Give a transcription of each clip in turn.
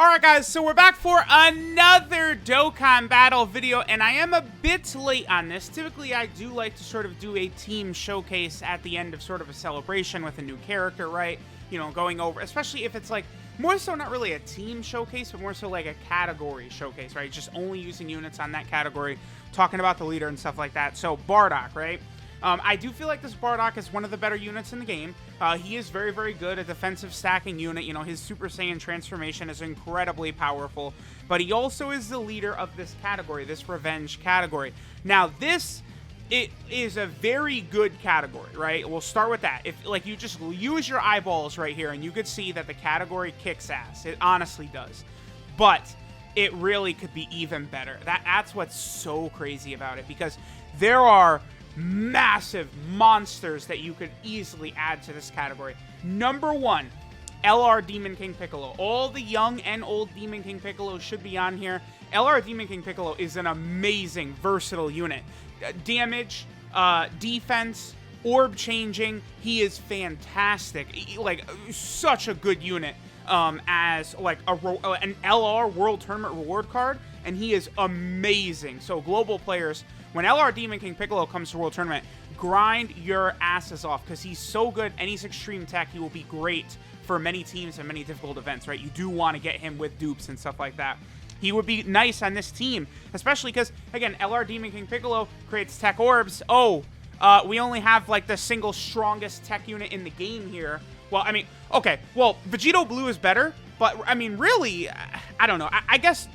Alright guys, so we're back for another Dokkan battle video, and I am a bit late on this. Typically, I do like to sort of do a team showcase at the end of sort of a celebration with a new character, right? You know, going over, especially if it's like, more so not really a team showcase, but more so like a category showcase, right? Just only using units on that category, talking about the leader and stuff like that. So, Bardock, right? I do feel like this Bardock is one of the better units in the game. He is very, very good, a defensive stacking unit. You know, his Super Saiyan transformation is incredibly powerful, but he also is the leader of this category, this revenge category. Now, it is a very good category, right? We'll start with that. If, like, you just use your eyeballs right here, and you could see that the category kicks ass. It honestly does. But it really could be even better. That's what's so crazy about it, because there are massive monsters that you could easily add to this category. Number one, LR Demon King Piccolo. All the young and old Demon King Piccolo should be on here. LR Demon King Piccolo is an amazing, versatile unit. Damage, defense, orb changing. He is fantastic. Like, such a good unit as like an LR World Tournament reward card, and he is amazing. So global players, when LR Demon King Piccolo comes to World Tournament, grind your asses off, because he's so good and he's extreme tech. He will be great for many teams and many difficult events, right? You do want to get him with dupes and stuff like that. He would be nice on this team, especially because, again, LR Demon King Piccolo creates tech orbs. We only have, like, the single strongest tech unit in the game here. Well, I mean, okay, well, Vegito Blue is better, but, I mean, really, I don't know. I guess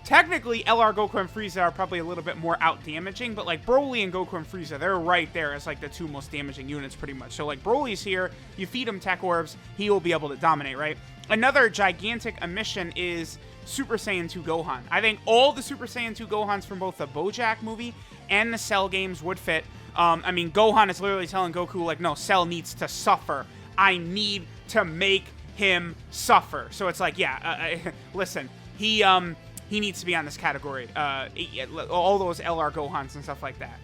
technically, LR, Goku, and Frieza are probably a little bit more out-damaging, but, like, Broly and Goku and Frieza, they're right there as, like, the two most damaging units, pretty much. So, like, Broly's here, you feed him tech orbs, he will be able to dominate, right? Another gigantic omission is Super Saiyan 2 Gohan. I think all the Super Saiyan 2 Gohans from both the BoJack movie and the Cell games would fit. I mean, Gohan is literally telling Goku, like, no, Cell needs to suffer. I need to make him suffer. So it's like, yeah, listen, he needs to be on this category. All those LR Gohans and stuff like that.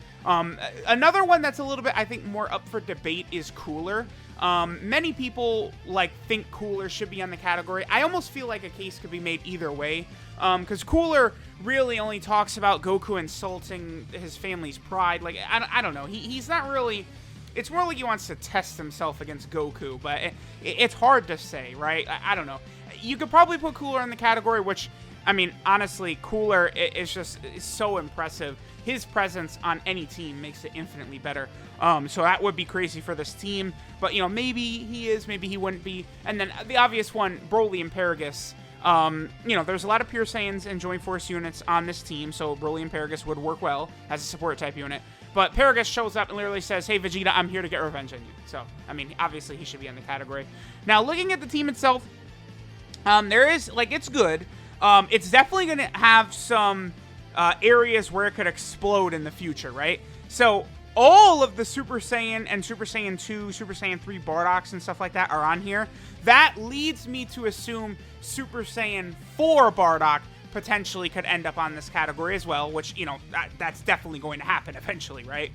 Another one that's a little bit, I think, more up for debate is Cooler. Many people, like, think Cooler should be on the category. I almost feel like a case could be made either way. Because Cooler really only talks about Goku insulting his family's pride. Like, I don't know. He's not really... It's more like he wants to test himself against Goku, but it's hard to say, right? I don't know. You could probably put Cooler in the category, which, I mean, honestly, Cooler is just so impressive. His presence on any team makes it infinitely better. So that would be crazy for this team. But, you know, maybe he is, maybe he wouldn't be. And then the obvious one, Broly and Paragus. You know, there's a lot of Pure Saiyans and Joint Force units on this team, so Broly and Paragus would work well as a support type unit. But Paragus shows up and literally says, hey, Vegeta, I'm here to get revenge on you. So, I mean, obviously he should be in the category. Now, looking at the team itself, there is, like, it's good. It's definitely going to have some areas where it could explode in the future, right? So, all of the Super Saiyan and Super Saiyan 2, Super Saiyan 3 Bardocks and stuff like that are on here. That leads me to assume Super Saiyan 4 Bardock potentially could end up on this category as well, which, you know, that's definitely going to happen eventually, right?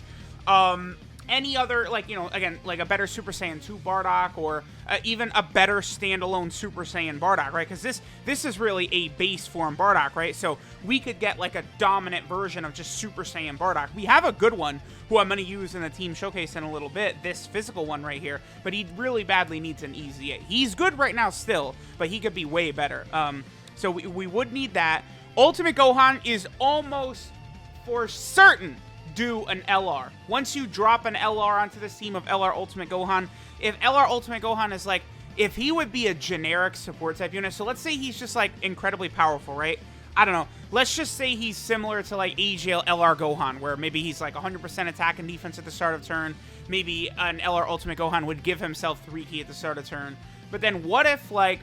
Any other, like, you know, again, like a better Super Saiyan 2 Bardock, or even a better standalone Super Saiyan Bardock, right? Because this is really a base form Bardock, right? So we could get, like, a dominant version of just Super Saiyan Bardock. We have a good one who I'm going to use in the team showcase in a little bit, this physical one right here, but he really badly needs an EZA. He's good right now still, but he could be way better. So we would need that. Ultimate Gohan is almost for certain do an LR. Once you drop an LR onto this team of LR Ultimate Gohan, if LR Ultimate Gohan is, like, if he would be a generic support type unit, so let's say he's just, like, incredibly powerful, right? I don't know. Let's just say he's similar to, like, AGL LR Gohan, where maybe he's, like, 100% attack and defense at the start of turn. Maybe an LR Ultimate Gohan would give himself 3 key at the start of turn. But then what if, like,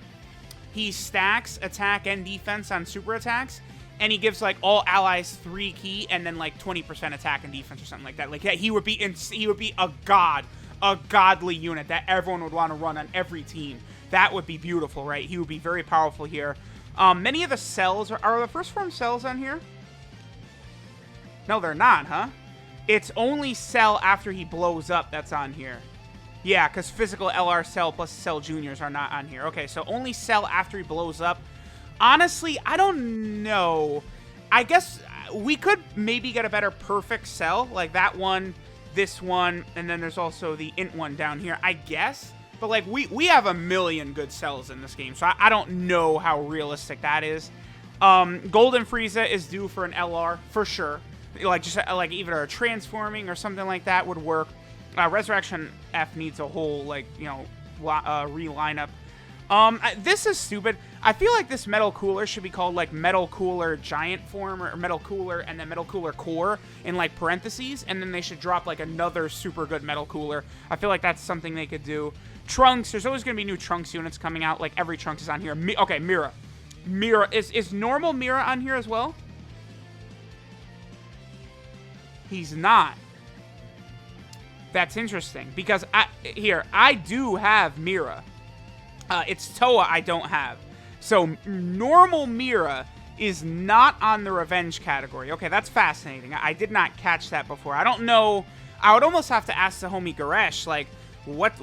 he stacks attack and defense on super attacks, and he gives, like, all allies 3 key and then, like, 20% attack and defense or something like that. Like, yeah, he would be a godly unit that everyone would want to run on every team. That would be beautiful, right? He would be very powerful here. Many of the cells are the first form cells on here? No, they're not, huh? It's only Cell after he blows up that's on here. Yeah, because physical LR Cell plus Cell Juniors are not on here. Okay, so only Cell after he blows up. honestly, I don't know. I guess we could maybe get a better perfect cell, like that one, this one, and then there's also the int one down here, I guess. But, like, we have a million good cells in this game, so I don't know how realistic that is. Golden Frieza is due for an LR, for sure. Like, just, like, either a transforming or something like that would work. Resurrection F needs a whole, like, you know, re-lineup. This is stupid. I feel like this Metal Cooler should be called, like, Metal Cooler Giant Form, or Metal Cooler and then Metal Cooler Core in, like, parentheses, and then they should drop, like, another super good Metal Cooler. I feel like that's something they could do. Trunks, there's always going to be new Trunks units coming out, like, every Trunks is on here. Okay, Mira. Mira, is normal Mira on here as well? He's not. That's interesting, because I do have Mira. It's Toa I don't have. So, normal Mira is not on the Revenge category. Okay, that's fascinating. I did not catch that before. I don't know. I would almost have to ask the homie Garesh, like, what,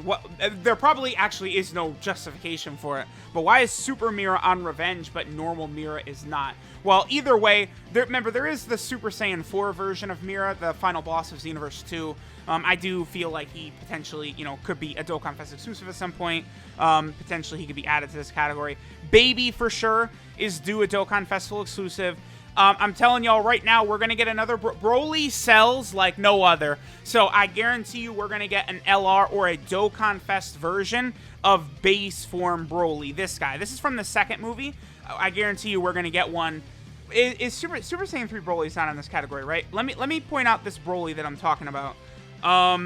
there probably actually is no justification for it, but why is Super Mira on Revenge, but normal Mira is not? Well, either way, remember, there is the Super Saiyan 4 version of Mira, the final boss of Xenoverse 2. I do feel like he potentially, you know, could be a Dokkan Fest exclusive at some point. Potentially he could be added to this category. Baby, for sure, is due a Dokkan Festival exclusive. I'm telling y'all right now, we're going to get another... Broly sells like no other. So I guarantee you we're going to get an LR or a Dokkan Fest version of base form Broly. This guy. This is from the second movie. I guarantee you we're going to get one. Is Super Saiyan 3 Broly's not in this category, right? Let me point out this Broly that I'm talking about. I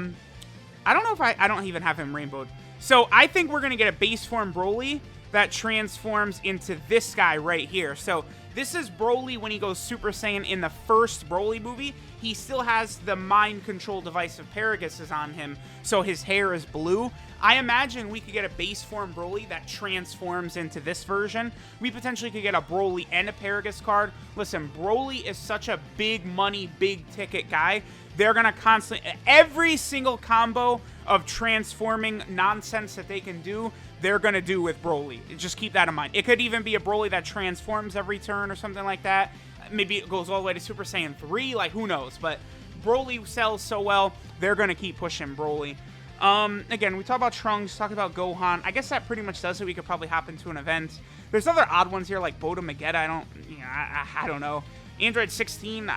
don't know if I don't even have him rainbowed. So I think we're going to get a base form Broly that transforms into this guy right here. So this is Broly when he goes Super Saiyan in the first Broly movie. He still has the mind control device of Paragus on him, so his hair is blue. I imagine we could get a base form Broly that transforms into this version. We potentially could get a Broly and a Paragus card. Listen, Broly is such a big money, big ticket guy. They're going to constantly... Every single combo of transforming nonsense that they can do, they're going to do with Broly. Just keep that in mind. It could even be a Broly that transforms every turn or something like that. Maybe it goes all the way to Super Saiyan 3. Like, who knows? But Broly sells so well, they're going to keep pushing Broly. Again, we talk about Trunks, talk about Gohan. I guess that pretty much does it. We could probably hop into an event. There's other odd ones here, like Boda Magetta. I don't know. Android 16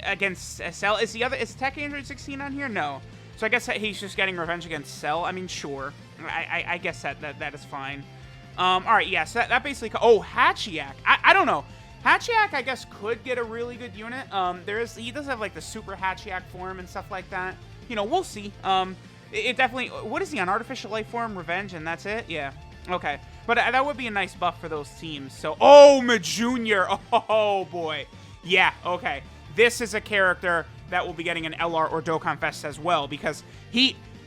against Cell. Is Tech Android 16 on here? No. So I guess that he's just getting revenge against Cell. I mean, sure. I guess that is fine. All right, yeah. So that basically. Oh, Hachiak. I don't know. Hachiak, I guess, could get a really good unit. He does have like the Super Hachiak form and stuff like that. You know, we'll see. It definitely. What is he on? Artificial Life Form, Revenge, and that's it. Yeah. Okay. But that would be a nice buff for those teams. So, oh, Majunior. Oh boy. Yeah. Okay. This is a character that will be getting an LR or Dokkan Fest as well, because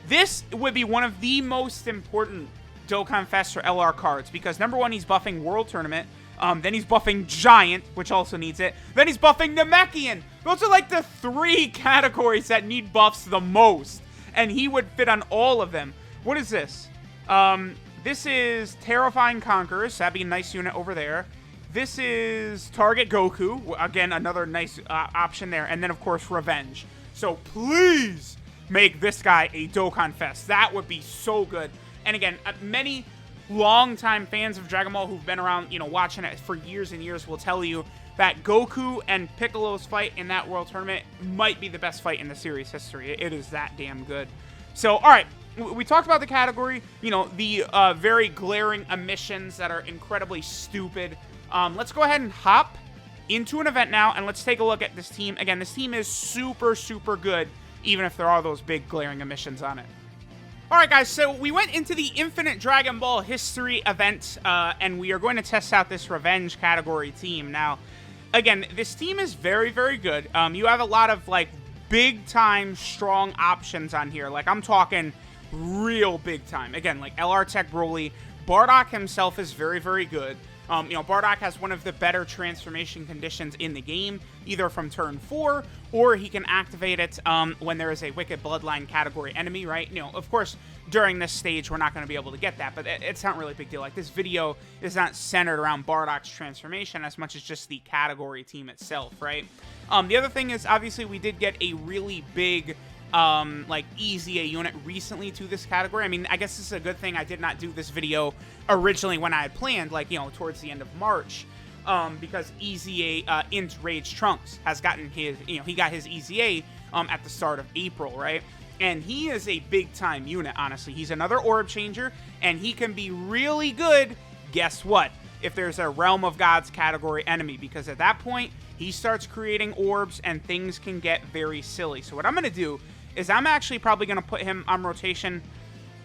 this would be one of the most important Dokkan Fest or LR cards, because number one, he's buffing World Tournament. Then he's buffing Giant, which also needs it. Then he's buffing Namekian. Those are like the 3 categories that need buffs the most, and he would fit on all of them. What is this? This is Terrifying Conquerors. That'd be a nice unit over there. This is Target Goku. Again, another nice option there. And then, of course, Revenge. So please make this guy a Dokkan Fest. That would be so good. And again, many longtime fans of Dragon Ball who've been around, you know, watching it for years and years will tell you that Goku and Piccolo's fight in that World Tournament might be the best fight in the series history. It is that damn good. So, all right. We talked about the category, you know, the very glaring omissions that are incredibly stupid. Let's go ahead and hop into an event now, and let's take a look at this team. Again, this team is super, super good, even if there are those big glaring omissions on it. Alright guys, so we went into the Infinite Dragon Ball History event, and we are going to test out this Revenge category team. Now, again, this team is very, very good. You have a lot of, like, big-time, strong options on here. Like, I'm talking real big time. Again, like LR Tech Broly. Bardock himself is very, very good. Bardock has one of the better transformation conditions in the game, either from turn 4, or he can activate it when there is a Wicked Bloodline category enemy, right? Of course, during this stage, we're not going to be able to get that, but it's not really a big deal. Like, this video is not centered around Bardock's transformation as much as just the category team itself, right? The other thing is, obviously, we did get a really big EZA unit recently to this category. I mean, I guess this is a good thing I did not do this video originally when I had planned, like, towards the end of March, because EZA Int Rage Trunks has gotten his, he got his EZA at the start of April, right? And he is a big-time unit, honestly. He's another orb changer, and he can be really good, guess what, if there's a Realm of Gods category enemy, because at that point, he starts creating orbs, and things can get very silly. So what I'm going to do is I'm actually probably going to put him on rotation.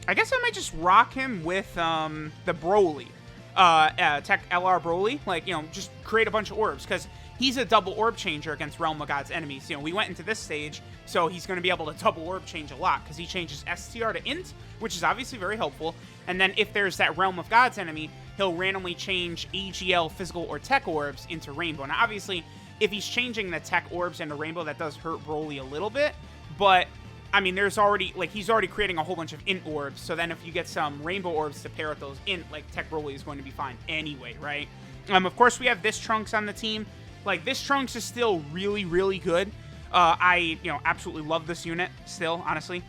I guess I might just rock him with the Broly, Tech LR Broly. Like, just create a bunch of orbs, because he's a double orb changer against Realm of Gods enemies. We went into this stage, so he's going to be able to double orb change a lot, because he changes STR to Int, which is obviously very helpful. And then if there's that Realm of Gods enemy, he'll randomly change AGL, physical, or tech orbs into Rainbow. Now, obviously, if he's changing the tech orbs into Rainbow, that does hurt Broly a little bit. But, I mean, there's already, like, he's already creating a whole bunch of Int orbs. So then if you get some Rainbow orbs to pair with those Int, like, Tech Broly is going to be fine anyway, right? Of course, we have this Trunks on the team. Like, this Trunks is still really, really good. I, absolutely love this unit still, honestly.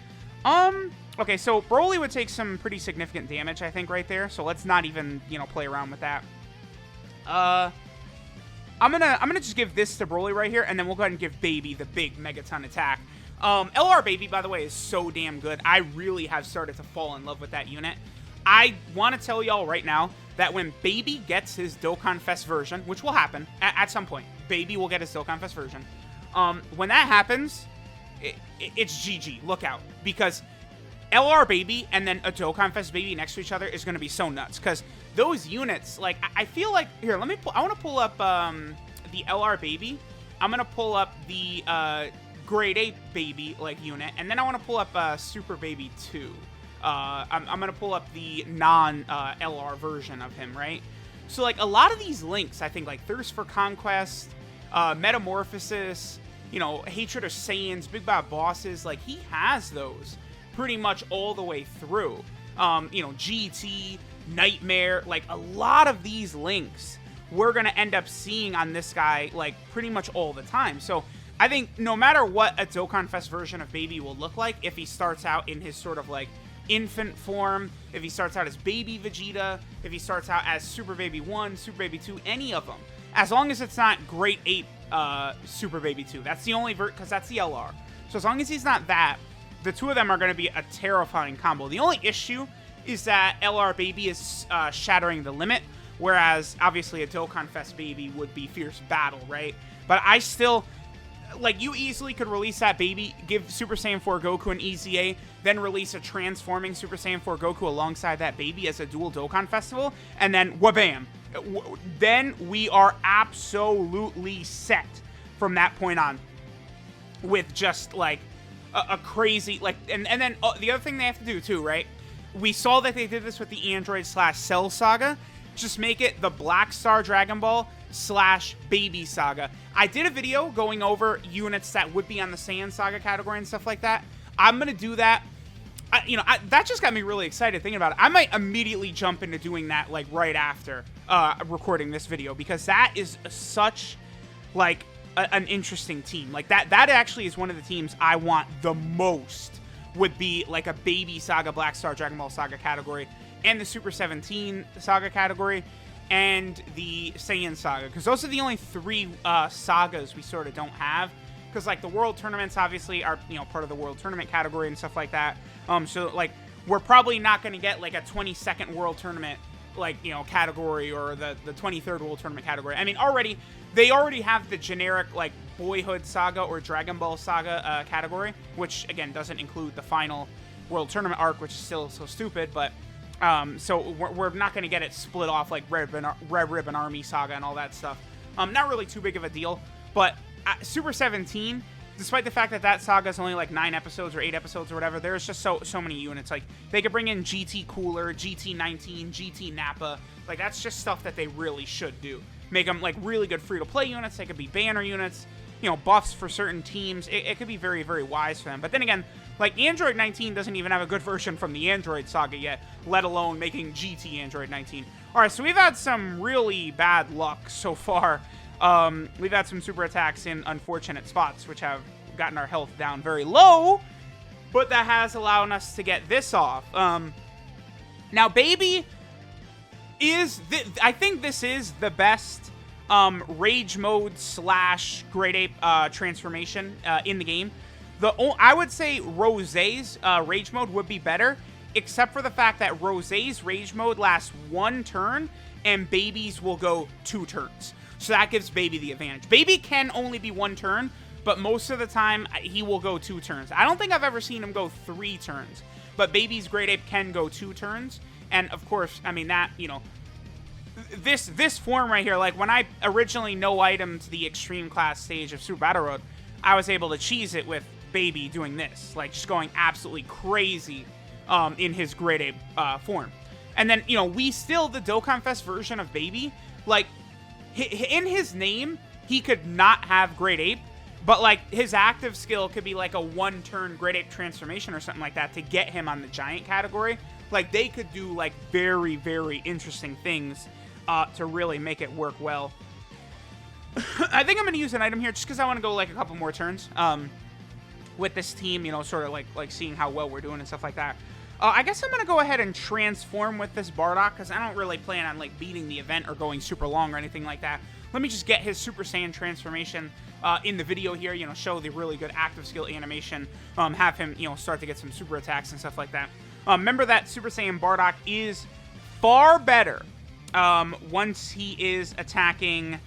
Okay, so Broly would take some pretty significant damage, I think, right there. So let's not even, play around with that. I'm gonna just give this to Broly right here, and then we'll go ahead and give Baby the big Megaton attack. LR Baby, by the way, is so damn good. I really have started to fall in love with that unit. I want to tell y'all right now that when Baby gets his Dokkan Fest version, which will happen at some point, Baby will get his Dokkan Fest version. When that happens, it's GG. Look out. Because LR Baby and then a Dokkan Fest Baby next to each other is going to be so nuts. Because those units, like, I feel like... Here, let me... I want to pull up the LR Baby. I'm going to pull up the Grade 8 Baby, like, unit. And then I want to pull up Super Baby 2. I'm going to pull up the non-LR version of him, right? So, like, a lot of these links, I think, like, Thirst for Conquest, Metamorphosis, Hatred of Saiyans, Big Bad Bosses, like, he has those pretty much all the way through. GT, Nightmare, like, a lot of these links we're going to end up seeing on this guy, like, pretty much all the time. So, I think no matter what a Dokkan Fest version of Baby will look like, if he starts out in his sort of, like, infant form, if he starts out as Baby Vegeta, if he starts out as Super Baby 1, Super Baby 2, any of them, as long as it's not Grade 8 Super Baby 2. That's the only because that's the LR. So as long as he's not that, the two of them are going to be a terrifying combo. The only issue is that LR Baby is shattering the limit, whereas obviously a Dokkan Fest Baby would be Fierce Battle, right? But I still... Like, you easily could release that Baby, give Super Saiyan 4 Goku an EZA, then release a transforming Super Saiyan 4 Goku alongside that Baby as a dual Dokkan Festival, and then wabam. Then we are absolutely set from that point on with just, like, a crazy, like, and then the other thing they have to do, too, right? We saw that they did this with the Android/Cell Saga. Just make it the Black Star Dragon Ball / Baby Saga. I did a video going over units that would be on the Saiyan Saga category and stuff like that. I'm going to do that. That just got me really excited thinking about it. I might immediately jump into doing that, like, right after recording this video, because that is such, like, an interesting team. Like, that actually is one of the teams I want the most, would be, like, a Baby Saga, Black Star Dragon Ball Saga category, and the Super 17 Saga category, and the Saiyan Saga, because those are the only three sagas we sort of don't have, because, like, the World Tournaments obviously are, part of the World Tournament category and stuff like that, so, like, we're probably not going to get, like, a 22nd World Tournament, like, category, or the 23rd World Tournament category. I mean, they already have the generic, like, Boyhood Saga or Dragon Ball Saga category, which, again, doesn't include the final World Tournament arc, which is still so stupid, but... so we're not going to get it split off like Red Ribbon Army Saga and all that stuff. Not really too big of a deal, but Super 17 despite the fact that that saga is only like 9 episodes or 8 episodes or whatever, there's just so many units. Like, they could bring in GT Cooler, GT19, GT Nappa. Like, that's just stuff that they really should do. Make them, like, really good free-to-play units. They could be banner units, you know, buffs for certain teams. It could be very, very wise for them. But then again, like, Android 19 doesn't even have a good version from the Android saga yet, let alone making GT Android 19. All right, so we've had some really bad luck so far. We've had some super attacks in unfortunate spots, which have gotten our health down very low, but that has allowed us to get this off. Now, Baby is, I think this is the best Rage Mode / Great Ape transformation in the game. I would say Rosé's Rage Mode would be better, except for the fact that Rosé's Rage Mode lasts 1 turn, and Baby's will go 2 turns. So that gives Baby the advantage. Baby can only be 1 turn, but most of the time, he will go 2 turns. I don't think I've ever seen him go 3 turns, but Baby's Great Ape can go 2 turns. And, of course, I mean, that, you know, this form right here, like, when I originally no-itemed the Extreme Class stage of Super Battle Road, I was able to cheese it with Baby doing this, like, just going absolutely crazy in his Great Ape form. And then, you know, the Dokkan Fest version of Baby, like, in his name, he could not have Great Ape, but, like, his active skill could be, like, a 1-turn Great Ape transformation or something like that to get him on the Giant category. Like, they could do, like, very, very interesting things to really make it work well. I think I'm going to use an item here just because I want to go, like, a couple more turns with this team, you know, sort of, like seeing how well we're doing and stuff like that. I guess I'm going to go ahead and transform with this Bardock, because I don't really plan on, like, beating the event or going super long or anything like that. Let me just get his Super Saiyan transformation in the video here, you know, show the really good active skill animation, have him, you know, start to get some super attacks and stuff like that. Remember that Super Saiyan Bardock is far better once he is attacking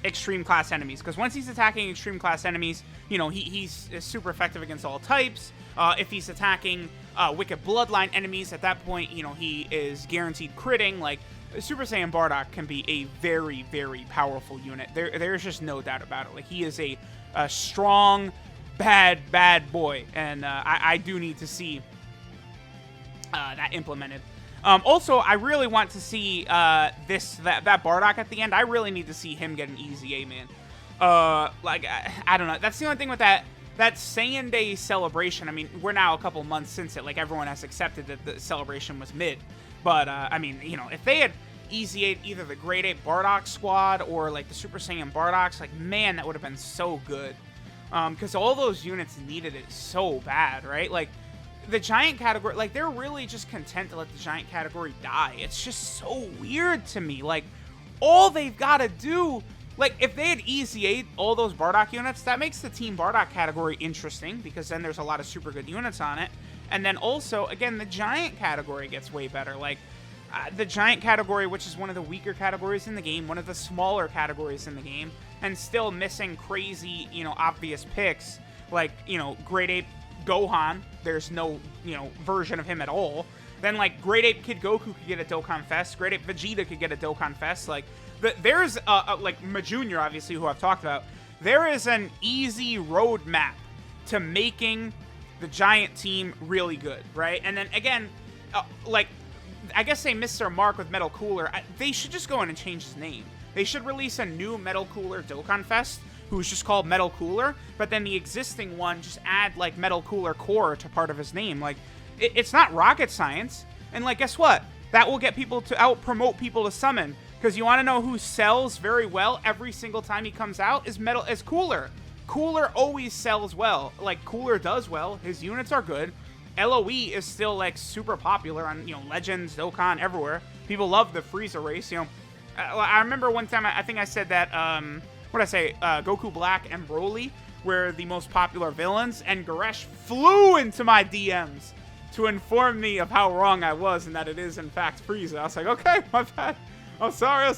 Extreme Class enemies, because once he's attacking Extreme Class enemies, you know, he's super effective against all types. If he's attacking Wicked Bloodline enemies, at that point, you know, he is guaranteed critting. Like, Super Saiyan Bardock can be a very, very powerful unit. There's just no doubt about it. Like, he is a strong, bad boy, and I do need to see that implemented. Also, I really want to see that Bardock at the end. I really need to see him get an easy A, man. Like, I don't know. That's the only thing with that Saiyan Day celebration. I mean, we're now a couple months since it. Like, everyone has accepted that the celebration was mid. But, I mean, you know, if they had easy A'd either the Great Ape Bardock squad or, like, the Super Saiyan Bardocks, like, man, that would have been so good. Because all those units needed it so bad, right? Like, the Giant category, like, they're really just content to let the Giant category die. It's just so weird to me. Like, all they've got to do, like, if they had easy A'd all those Bardock units, that makes the Team Bardock category interesting, because then there's a lot of super good units on it. And then also, again, the Giant category gets way better. Like, the Giant category, which is one of the weaker categories in the game, one of the smaller categories in the game, and still missing crazy, you know, obvious picks, like, you know, Great Ape Gohan, there's no, you know, version of him at all. Then, like, Great Ape Kid Goku could get a Dokkan Fest. Great Ape Vegeta could get a Dokkan Fest. Like, there's, like, Majunior, obviously, who I've talked about. There is an easy roadmap to making the Giant team really good, right? And then, again, like, I guess they missed their mark with Metal Cooler. They should just go in and change his name. They should release a new Metal Cooler Dokkan Fest, who's just called Metal Cooler, but then the existing one, just add, like, Metal Cooler Core to part of his name. Like, it's not rocket science. And, like, guess what? That will get people to out-promote people to summon. Because you want to know who sells very well every single time he comes out is Cooler. Cooler always sells well. Like, Cooler does well. His units are good. LOE is still, like, super popular on, you know, Legends, Dokkan, everywhere. People love the Frieza race, you know. I remember one time, I think I said that, Goku Black and Broly were the most popular villains, and Goresh flew into my DMs to inform me of how wrong I was and that it is, in fact, Frieza. I was like, okay, my bad. I'm sorry.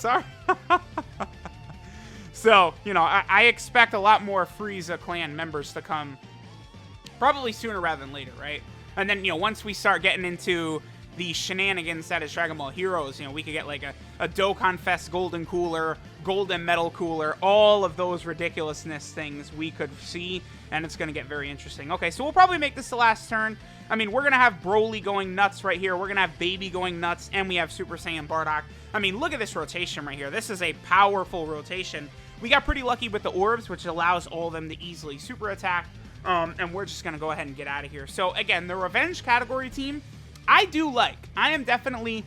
So, you know, I expect a lot more Frieza clan members to come probably sooner rather than later, right? And then, you know, once we start getting into the shenanigans that is Dragon Ball Heroes. You know, we could get like a Dokkan Fest Golden Cooler, Golden Metal Cooler, all of those ridiculousness things we could see, and it's going to get very interesting. Okay, so we'll probably make this the last turn. I mean, we're going to have Broly going nuts right here. We're going to have Baby going nuts, and we have Super Saiyan Bardock. I mean, look at this rotation right here. This is a powerful rotation. We got pretty lucky with the orbs, which allows all of them to easily super attack, and we're just going to go ahead and get out of here. So, again, the Revenge category team, I do like. I am definitely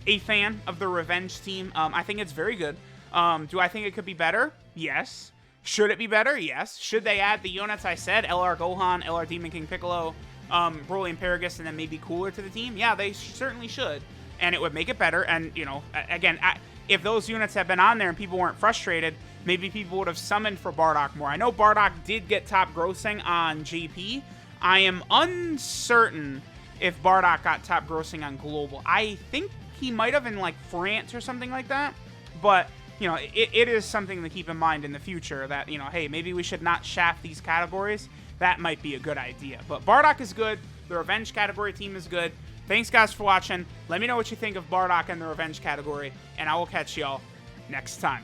a fan of the Revenge team. I think it's very good. Do I think it could be better? Yes. Should it be better? Yes. Should they add the units I said? LR Gohan, LR Demon King Piccolo, Broly and Paragus, and then maybe Cooler to the team? Yeah, they certainly should. And it would make it better. And, you know, again, if those units had been on there and people weren't frustrated, maybe people would have summoned for Bardock more. I know Bardock did get top grossing on JP. I am uncertain if Bardock got top grossing on Global. I think he might have in, like, France or something like that. But, you know, it is something to keep in mind in the future that, you know, hey, maybe we should not shaft these categories. That might be a good idea. But Bardock is good. The Revenge category team is good. Thanks, guys, for watching. Let me know what you think of Bardock and the Revenge category, and I will catch y'all next time.